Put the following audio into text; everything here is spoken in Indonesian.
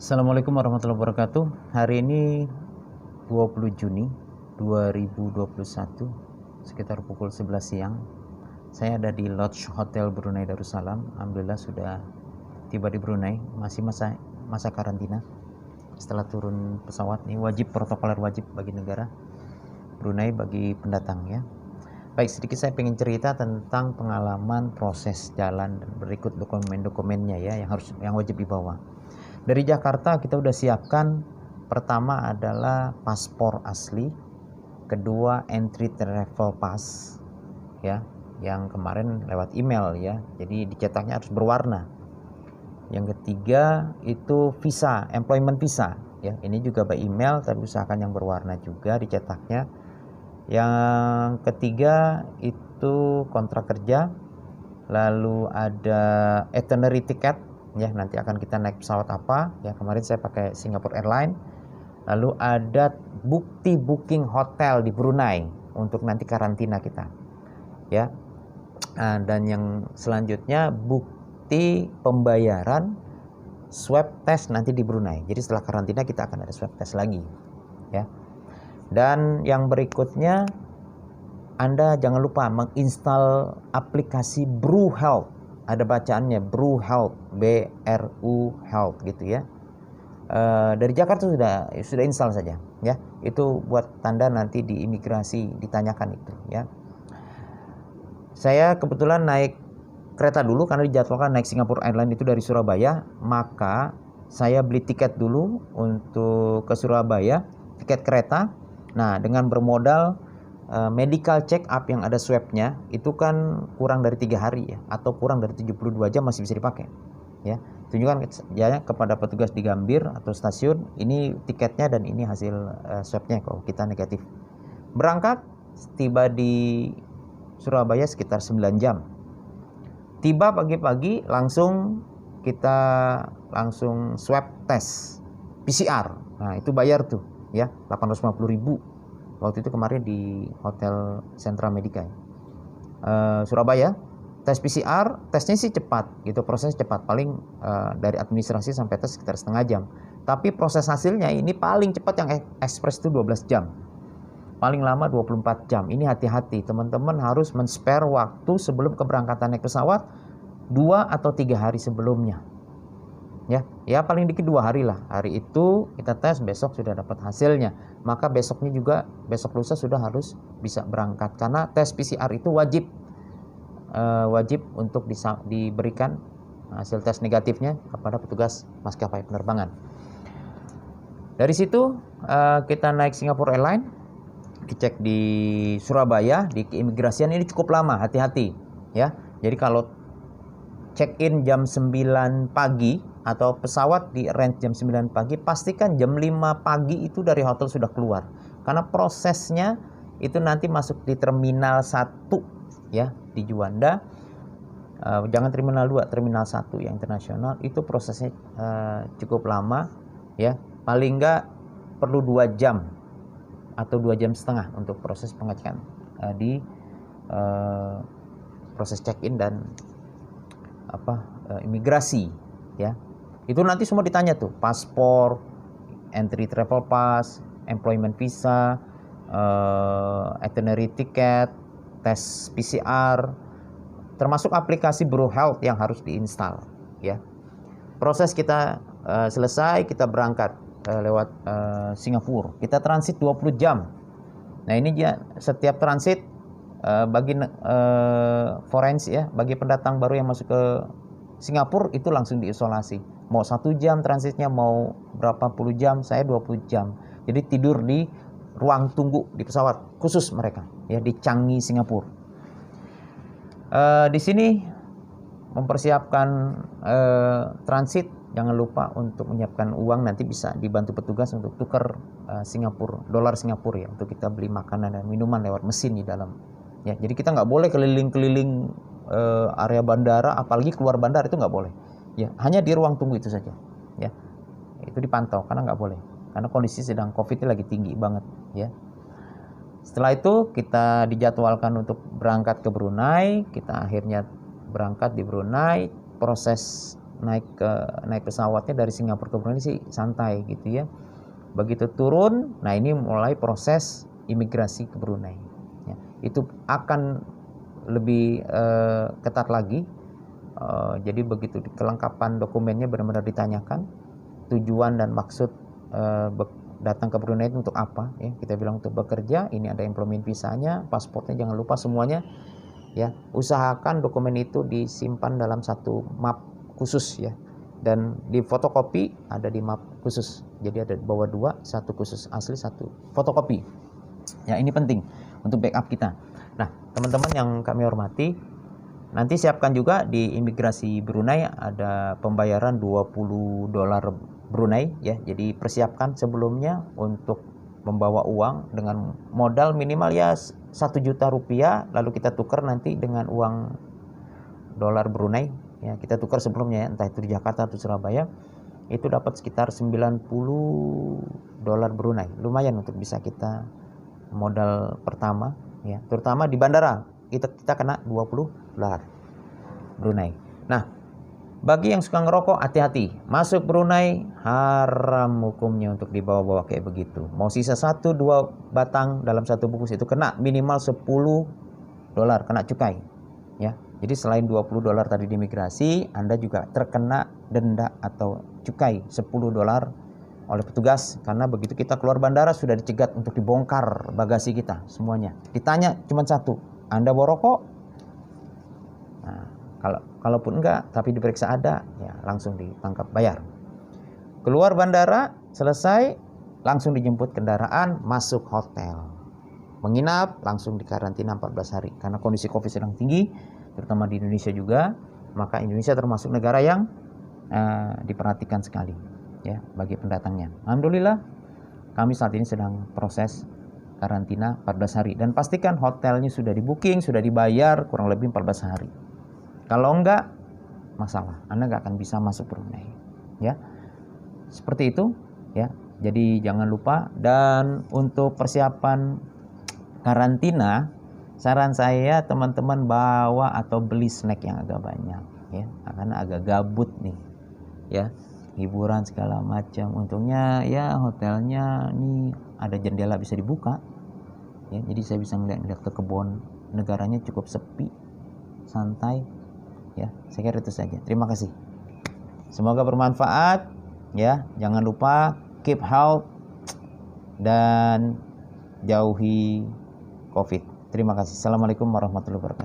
Assalamualaikum warahmatullahi wabarakatuh. Hari ini 20 Juni 2021 sekitar pukul 11 siang. Saya ada di Lodge Hotel Brunei Darussalam. Alhamdulillah sudah tiba di Brunei. Masih masa karantina. Setelah turun pesawat ini wajib protokoler wajib bagi negara Brunei bagi pendatang ya. Baik, sedikit saya ingin cerita tentang pengalaman proses jalan dan berikut dokumen-dokumennya ya yang wajib dibawa. Dari Jakarta kita udah siapkan, pertama adalah paspor asli, kedua entry travel pass ya, yang kemarin lewat email ya, jadi dicetaknya harus berwarna. Yang ketiga itu visa, employment visa ya, ini juga by email tapi usahakan yang berwarna juga dicetaknya. Yang ketiga itu kontrak kerja, lalu ada itinerary ticket ya, nanti akan kita naik pesawat apa ya, kemarin saya pakai Singapore Airlines. Lalu ada bukti booking hotel di Brunei untuk nanti karantina kita ya. Dan yang selanjutnya bukti pembayaran swab test nanti di Brunei, jadi setelah karantina kita akan ada swab test lagi ya. Dan yang berikutnya, Anda jangan lupa menginstal aplikasi Bru Health. Ada bacaannya Bru Health, BRU Health gitu ya. Dari Jakarta sudah install saja ya. Itu buat tanda nanti di imigrasi ditanyakan itu ya. Saya kebetulan naik kereta dulu karena dijadwalkan naik Singapore Airlines itu dari Surabaya, maka saya beli tiket dulu untuk ke Surabaya, tiket kereta. Nah, dengan bermodal medical check up yang ada swabnya itu kan kurang dari 3 hari ya, atau kurang dari 72 jam masih bisa dipakai ya. Tunjukkan ya kepada petugas di Gambir atau stasiun, ini tiketnya dan ini hasil swabnya kalau kita negatif. Berangkat, tiba di Surabaya sekitar 9 jam. Tiba pagi-pagi kita langsung swab test PCR. Nah, itu bayar tuh ya, 850.000 waktu itu kemarin di Hotel Sentra Medica Surabaya. Tes PCR, tesnya sih cepat gitu, proses cepat, paling dari administrasi sampai tes sekitar setengah jam. Tapi proses hasilnya ini paling cepat yang ekspres itu 12 jam, paling lama 24 jam. Ini hati-hati, teman-teman harus men-spare waktu sebelum keberangkatan naik pesawat 2 atau 3 hari sebelumnya ya paling dikit 2 hari lah. Hari itu kita tes, besok sudah dapat hasilnya, maka besoknya juga, besok lusa sudah harus bisa berangkat, karena tes PCR itu wajib untuk diberikan hasil tes negatifnya kepada petugas maskapai penerbangan. Dari situ kita naik Singapore Airlines, dicek di Surabaya di keimigrasian. Ini cukup lama, hati-hati ya. Jadi kalau check-in jam 9 pagi atau pesawat di range jam 9 pagi, pastikan jam 5 pagi itu dari hotel sudah keluar. Karena prosesnya itu nanti masuk di terminal 1 ya, di Juanda. Jangan terminal 2, terminal 1 yang internasional, itu prosesnya cukup lama ya. Paling enggak perlu 2 jam atau 2 jam setengah untuk proses pengecekan di proses check-in dan imigrasi ya. Itu nanti semua ditanya tuh, paspor, entry travel pass, employment visa, itinerary ticket, tes PCR, termasuk aplikasi Bru Health yang harus diinstal ya. Proses kita selesai, kita berangkat lewat Singapura. Kita transit 20 jam. Nah, ini dia setiap transit bagi forensik ya, bagi pendatang baru yang masuk ke Singapura itu langsung diisolasi. Mau 1 jam transitnya, mau berapa puluh jam, saya 20 jam. Jadi tidur di ruang tunggu di pesawat khusus mereka ya, di Changi, Singapura. Di sini mempersiapkan transit, jangan lupa untuk menyiapkan uang, nanti bisa dibantu petugas untuk tukar dolar Singapura ya, untuk kita beli makanan dan minuman lewat mesin di dalam ya. Jadi kita nggak boleh keliling-keliling area bandara, apalagi keluar bandara itu nggak boleh ya, hanya di ruang tunggu itu saja ya. Itu dipantau karena nggak boleh, karena kondisi sedang COVID lagi tinggi banget ya. Setelah itu kita dijadwalkan untuk berangkat ke Brunei. Kita akhirnya berangkat di Brunei. Proses naik pesawatnya dari Singapura ke Brunei sih santai gitu ya. Begitu turun, nah ini mulai proses imigrasi ke Brunei. Ya, itu akan lebih ketat lagi. Jadi begitu kelengkapan dokumennya benar-benar ditanyakan, tujuan dan maksud datang ke Brunei itu untuk apa ya. Kita bilang untuk bekerja, ini ada employment visanya, pasportnya jangan lupa semuanya ya. Usahakan dokumen itu disimpan dalam satu map khusus ya, dan di fotokopi ada di map khusus. Jadi ada bawa dua, satu khusus asli, satu fotokopi ya. Ini penting untuk backup kita. Nah teman-teman yang kami hormati, nanti siapkan juga di imigrasi Brunei ada pembayaran $20 Brunei ya. Jadi persiapkan sebelumnya untuk membawa uang dengan modal minimal ya 1 juta rupiah, lalu kita tukar nanti dengan uang dolar Brunei ya. Kita tukar sebelumnya ya, entah itu di Jakarta atau Surabaya, itu dapat sekitar $90 Brunei. Lumayan untuk bisa kita modal pertama ya, terutama di bandara kita kena $20 Brunei. Nah, bagi yang suka ngerokok, hati-hati. Masuk Brunei haram hukumnya untuk dibawa-bawa kayak begitu. Mau sisa 1-2 batang dalam satu bungkus itu kena minimal $10 kena cukai ya. Jadi selain $20 tadi di imigrasi, Anda juga terkena denda atau cukai $10 oleh petugas, karena begitu kita keluar bandara sudah dicegat untuk dibongkar bagasi kita semuanya. Ditanya cuma satu, Anda bawa rokok? Nah, kalaupun enggak tapi diperiksa ada, ya langsung ditangkap, bayar. Keluar bandara selesai, langsung dijemput kendaraan masuk hotel, menginap, langsung dikarantina 14 hari karena kondisi Covid sedang tinggi, terutama di Indonesia juga. Maka Indonesia termasuk negara yang diperhatikan sekali ya bagi pendatangnya. Alhamdulillah kami saat ini sedang proses karantina 14 hari, dan pastikan hotelnya sudah di booking, sudah dibayar kurang lebih 14 hari. Kalau enggak, masalah, Anda enggak akan bisa masuk Brunei ya. Seperti itu ya. Jadi jangan lupa. Dan untuk persiapan karantina, saran saya teman-teman bawa atau beli snack yang agak banyak ya, karena agak gabut nih ya, hiburan segala macam. Untungnya ya hotelnya nih ada jendela bisa dibuka ya, jadi saya bisa ngeliat ke kebun negaranya, cukup sepi, santai ya. Saya kira itu saja. Terima kasih. Semoga bermanfaat ya. Jangan lupa keep health dan jauhi Covid. Terima kasih. Assalamualaikum warahmatullahi wabarakatuh.